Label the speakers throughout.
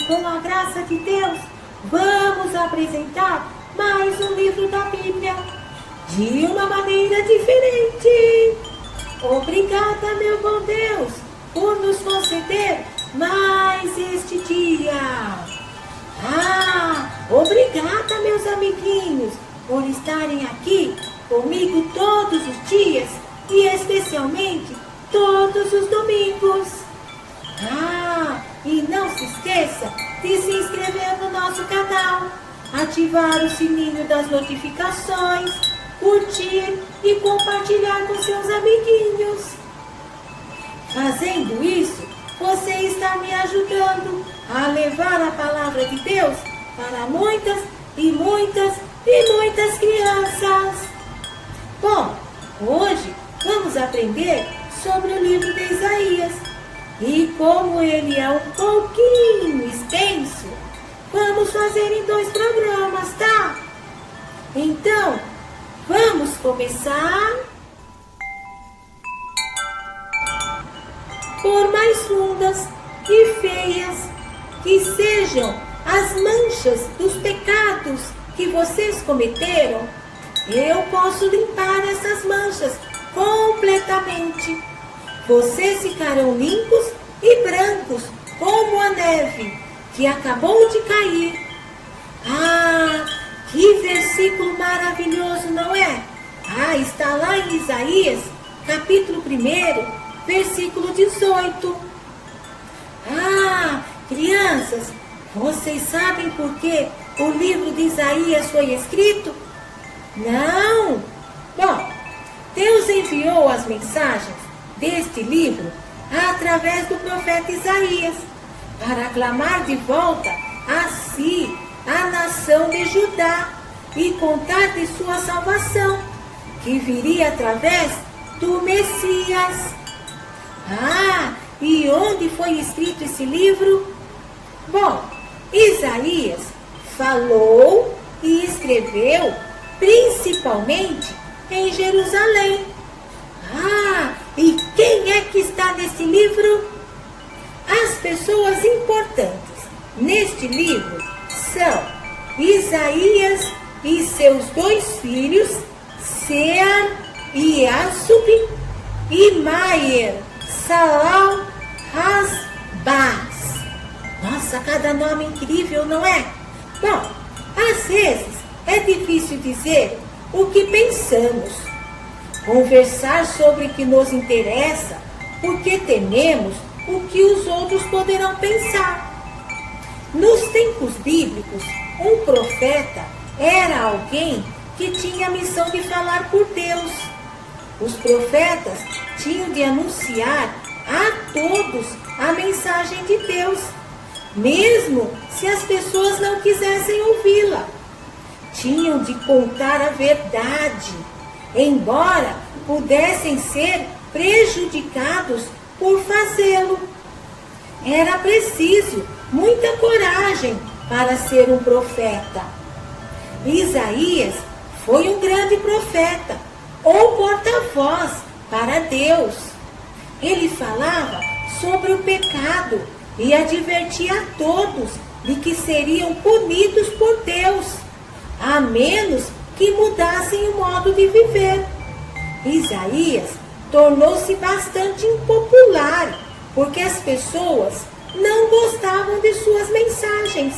Speaker 1: com a graça de Deus, vamos apresentar mais um livro da Bíblia de uma maneira diferente. Obrigada, meu bom Deus, por nos conceder mais este dia. Obrigada, meus amiguinhos, por estarem aqui comigo todos os dias e especialmente todos os domingos. E não se esqueça de se inscrever no nosso canal, ativar o sininho das notificações, curtir e compartilhar com seus amiguinhos. Fazendo isso, você está me ajudando a levar a palavra de Deus para muitas e muitas e muitas crianças. Bom, hoje vamos aprender sobre o livro de Isaías. E como ele é um pouquinho extenso, vamos fazer em 2 programas, tá? Então, vamos começar por mais fundas e feias que sejam as manchas dos pecados que vocês cometeram. Eu posso limpar essas manchas completamente. Vocês ficarão limpos e brancos como a neve que acabou de cair. Que versículo maravilhoso, não é? Está lá em Isaías, capítulo 1, versículo 18. Crianças, vocês sabem por que o livro de Isaías foi escrito? Não! Bom, Deus enviou as mensagens deste livro através do profeta Isaías para aclamar de volta a si a nação de Judá e contar de sua salvação, que viria através do Messias. E onde foi escrito esse livro? Bom, Isaías falou e escreveu principalmente em Jerusalém. E quem é que está nesse livro? As pessoas importantes neste livro são Isaías e seus 2 filhos, Sear e Assub, e Maier, Salal, Hasbaz. Nossa, cada nome incrível, não é? Bom, às vezes é difícil dizer o que pensamos, conversar sobre o que nos interessa, porque tememos o que os outros poderão pensar. Nos tempos bíblicos, um profeta era alguém que tinha a missão de falar por Deus. Os profetas tinham de anunciar a todos a mensagem de Deus, mesmo se as pessoas não quisessem ouvi-la. Tinham de contar a verdade, embora pudessem ser prejudicados por fazê-lo. Era preciso muita coragem para ser um profeta. Isaías foi um grande profeta, ou porta-voz para Deus. Ele falava sobre o pecado e advertia a todos de que seriam punidos por Deus, a menos que mudassem o modo de viver. Isaías tornou-se bastante impopular, porque as pessoas não gostavam de suas mensagens.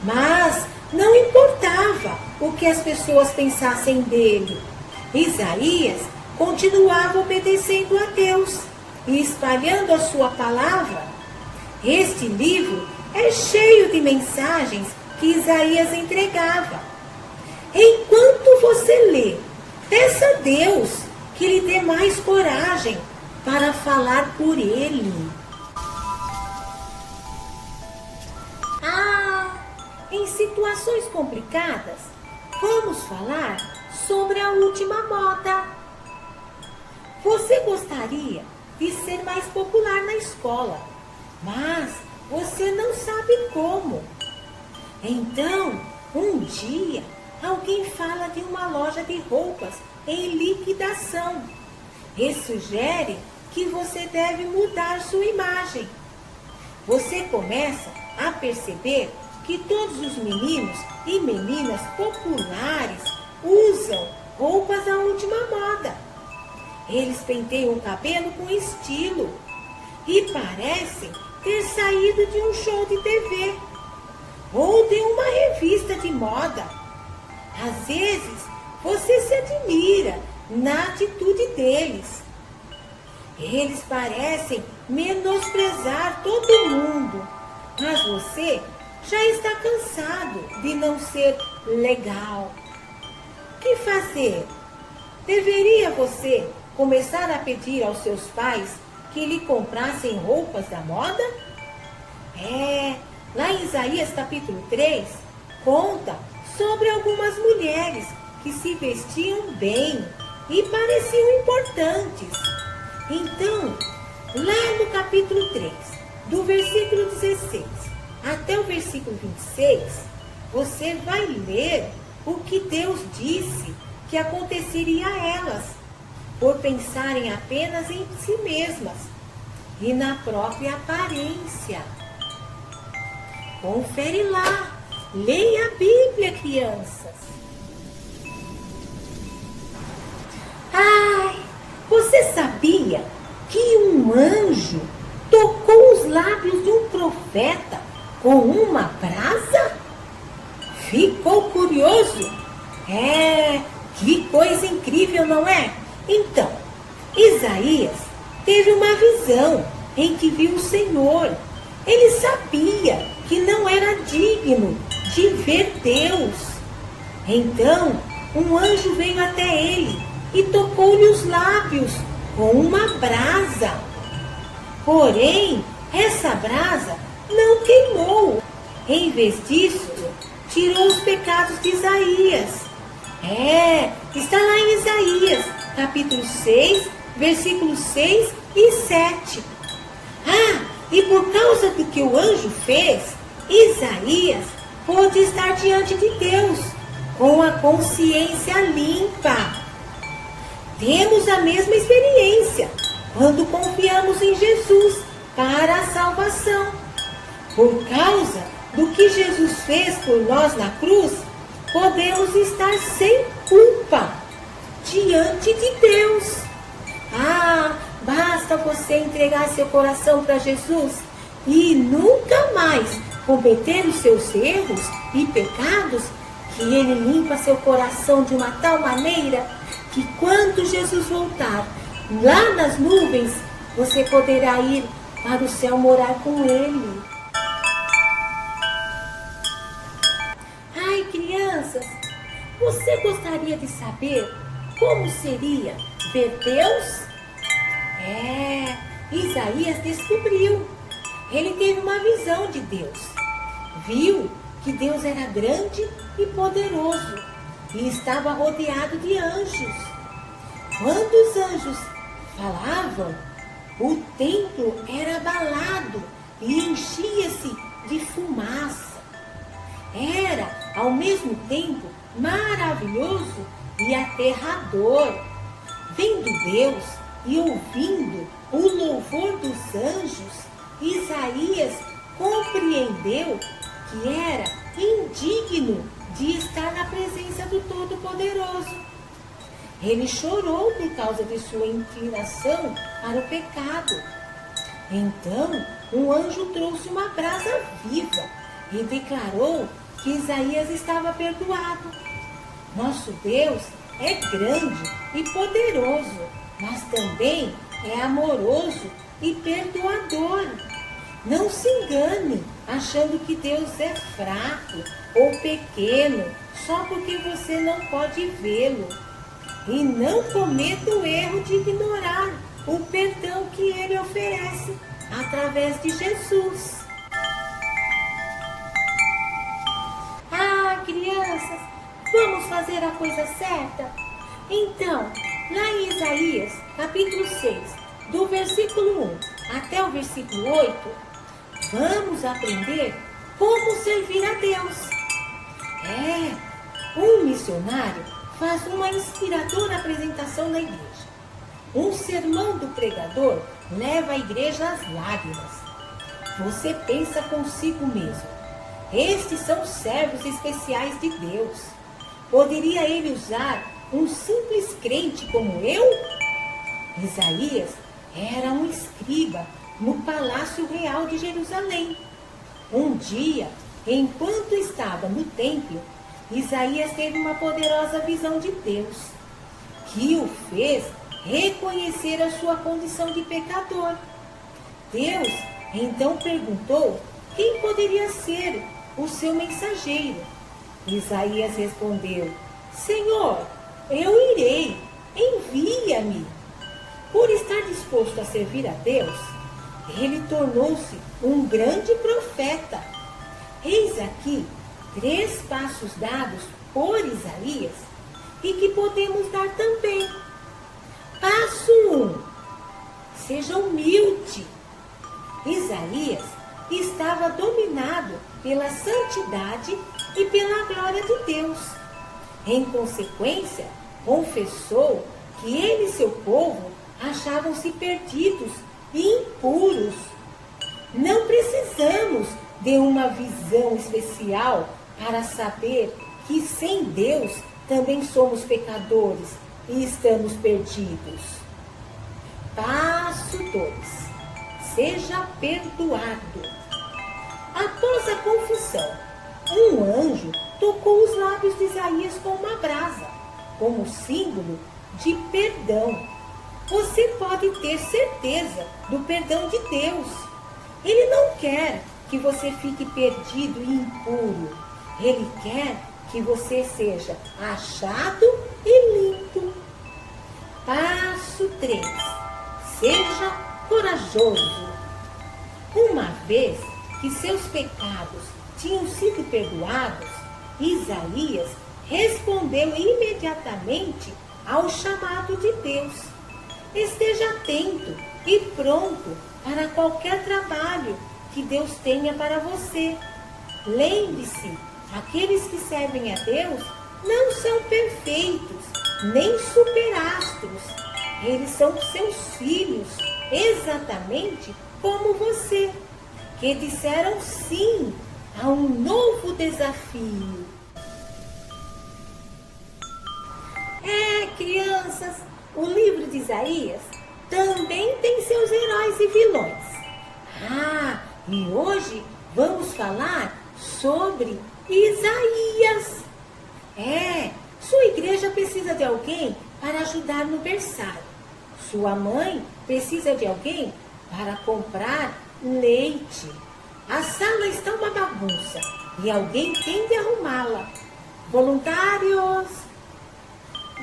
Speaker 1: Mas não importava o que as pessoas pensassem dele. Isaías continuava obedecendo a Deus e espalhando a sua palavra. Este livro é cheio de mensagens que Isaías entregava. Enquanto você lê, peça a Deus que lhe dê mais coragem para falar por ele. Em situações complicadas, vamos falar sobre a última moda. Você gostaria de ser mais popular na escola, mas você não sabe como. Então, um dia, alguém fala de uma loja de roupas em liquidação e sugere que você deve mudar sua imagem. Você começa a perceber que todos os meninos e meninas populares usam roupas da última moda. Eles penteiam o cabelo com estilo e parecem ter saído de um show de TV ou de uma revista de moda. Às vezes, você se admira na atitude deles. Eles parecem menosprezar todo mundo, mas você já está cansado de não ser legal. O que fazer? Deveria você começar a pedir aos seus pais que lhe comprassem roupas da moda? Lá em Isaías capítulo 3, conta sobre algumas mulheres que se vestiam bem e pareciam importantes. Então, lá no capítulo 3, do versículo 16 até o versículo 26, você vai ler o que Deus disse que aconteceria a elas, por pensarem apenas em si mesmas e na própria aparência. Confere lá, leia a Bíblia, crianças. Você sabia que um anjo tocou os lábios de um profeta com uma brasa? Ficou curioso? Que coisa incrível, não é? Então, Isaías teve uma visão em que viu o Senhor. Ele sabia que não era digno de ver Deus. Então, um anjo veio até ele e tocou-lhe os lábios com uma brasa. Porém, essa brasa não queimou. Em vez disso, tirou os pecados de Isaías. Está lá em Isaías, capítulo 6, versículos 6 e 7. E por causa do que o anjo fez, Isaías pôde estar diante de Deus com a consciência limpa. Temos a mesma experiência quando confiamos em Jesus para a salvação. Por causa do que Jesus fez por nós na cruz, podemos estar sem culpa diante de Deus. Basta você entregar seu coração para Jesus e nunca mais cometer os seus erros e pecados, que Ele limpa seu coração de uma tal maneira que quando Jesus voltar lá nas nuvens, você poderá ir para o céu morar com Ele. Crianças, você gostaria de saber como seria ver Deus? Isaías descobriu. Ele teve uma visão de Deus. Viu que Deus era grande e poderoso e estava rodeado de anjos. Quando os anjos falavam, o templo era abalado e enchia-se de fumaça. Era, ao mesmo tempo, maravilhoso e aterrador. Vendo Deus e ouvindo o louvor dos anjos, Isaías compreendeu que era indigno de estar na presença do Todo-Poderoso. Ele chorou por causa de sua inclinação para o pecado. Então, um anjo trouxe uma brasa viva e declarou que Isaías estava perdoado. Nosso Deus é grande e poderoso, mas também é amoroso e perdoador. Não se engane achando que Deus é fraco ou pequeno só porque você não pode vê-lo. E não cometa o erro de ignorar o perdão que Ele oferece através de Jesus. Crianças, vamos fazer a coisa certa? Então, lá em Isaías, capítulo 6, do versículo 1 até o versículo 8, vamos aprender como servir a Deus. Um missionário faz uma inspiradora apresentação na igreja. Um sermão do pregador leva a igreja às lágrimas. Você pensa consigo mesmo: estes são servos especiais de Deus. Poderia ele usar um simples crente como eu? Isaías era um escriba no Palácio Real de Jerusalém. Um dia, enquanto estava no templo, Isaías teve uma poderosa visão de Deus, que o fez reconhecer a sua condição de pecador. Deus então perguntou quem poderia ser o seu mensageiro. Isaías respondeu: Senhor, eu irei, envia-me. Por estar disposto a servir a Deus, ele tornou-se um grande profeta. Eis aqui 3 passos dados por Isaías e que podemos dar também. Passo 1. Seja humilde. Isaías estava dominado pela santidade e pela glória de Deus. Em consequência, confessou que ele e seu povo achavam-se perdidos e impuros. Não precisamos de uma visão especial para saber que sem Deus também somos pecadores e estamos perdidos. Passo 2. Seja perdoado. Após a confissão, um anjo tocou os lábios de Isaías com uma brasa, como símbolo de perdão. Você pode ter certeza do perdão de Deus. Ele não quer que você fique perdido e impuro. Ele quer que você seja achado e limpo. Passo 3. Seja corajoso. Uma vez que seus pecados tinham sido perdoados, Isaías respondeu imediatamente ao chamado de Deus. Esteja atento e pronto para qualquer trabalho que Deus tenha para você. Lembre-se, aqueles que servem a Deus não são perfeitos, nem superastros. Eles são seus filhos, exatamente como você, que disseram sim a um novo desafio. Crianças, o livro de Isaías também tem seus heróis e vilões. E hoje vamos falar sobre Isaías. Sua igreja precisa de alguém para ajudar no berçário. Sua mãe precisa de alguém para comprar leite. A sala está uma bagunça e alguém tem de arrumá-la. Voluntários!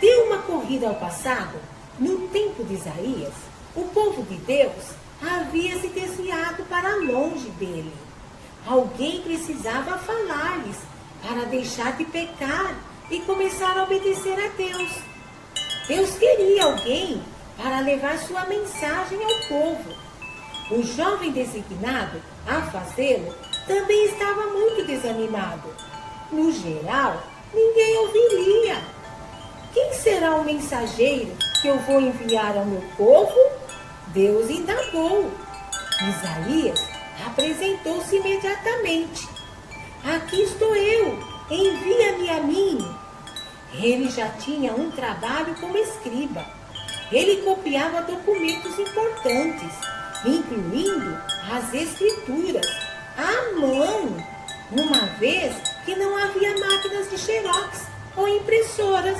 Speaker 1: Deu uma corrida ao passado. No tempo de Isaías, o povo de Deus havia se desviado para longe dele. Alguém precisava falar-lhes para deixar de pecar e começar a obedecer a Deus. Deus queria alguém para levar sua mensagem ao povo. O jovem designado a fazê-lo também estava muito desanimado. No geral, ninguém ouviria. Quem será o mensageiro que eu vou enviar ao meu povo? Deus indagou. Isaías apresentou-se imediatamente. Aqui estou eu, envia-me a mim. Ele já tinha um trabalho como escriba. Ele copiava documentos importantes, incluindo as escrituras, à mão, uma vez que não havia máquinas de xerox ou impressoras.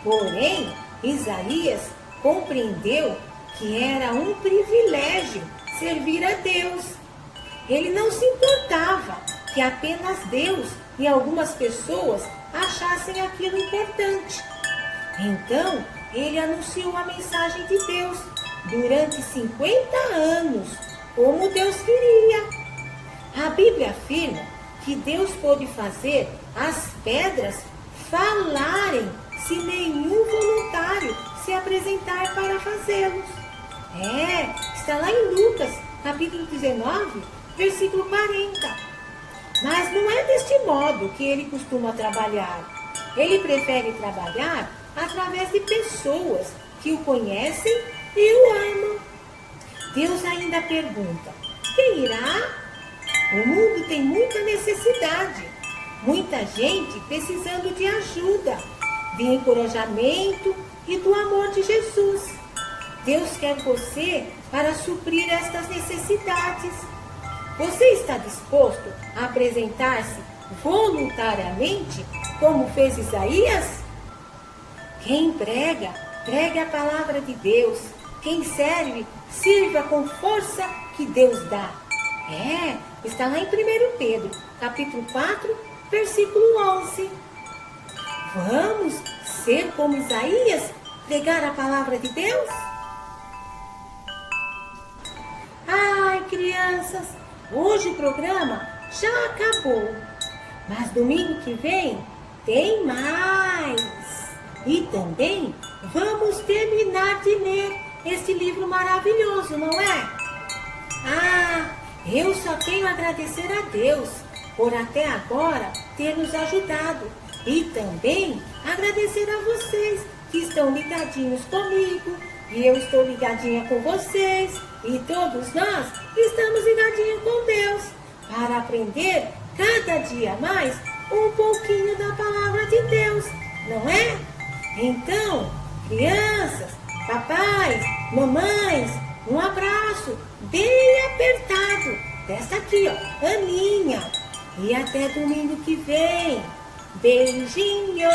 Speaker 1: Porém, Isaías compreendeu que era um privilégio servir a Deus. Ele não se importava que apenas Deus e algumas pessoas achassem aquilo importante. Então, ele anunciou a mensagem de Deus durante 50 anos, como Deus queria. A Bíblia afirma que Deus pôde fazer as pedras falarem se nenhum voluntário se apresentar para fazê-los. Está lá em Lucas, capítulo 19, versículo 40. Mas não é deste modo que ele costuma trabalhar. Ele prefere trabalhar através de pessoas que o conhecem e o amam. Deus ainda pergunta: quem irá? O mundo tem muita necessidade, muita gente precisando de ajuda, de encorajamento e do amor de Jesus. Deus quer você para suprir estas necessidades. Você está disposto a apresentar-se voluntariamente, como fez Isaías? Quem prega, pregue a palavra de Deus. Quem serve, sirva com força que Deus dá. Está lá em 1 Pedro, capítulo 4, versículo 11. Vamos ser como Isaías, pregar a palavra de Deus? Ai, crianças, hoje o programa já acabou. Mas domingo que vem tem mais. E também vamos terminar de ler esse livro maravilhoso, não é? Eu só tenho a agradecer a Deus por até agora ter nos ajudado. E também agradecer a vocês que estão ligadinhos comigo. E eu estou ligadinha com vocês. E todos nós estamos ligadinhos com Deus para aprender cada dia mais um pouquinho da palavra de Deus, não é? Então, crianças, papais, mamães, um abraço bem apertado dessa aqui, ó, Aninha. E até domingo que vem. Beijinhos!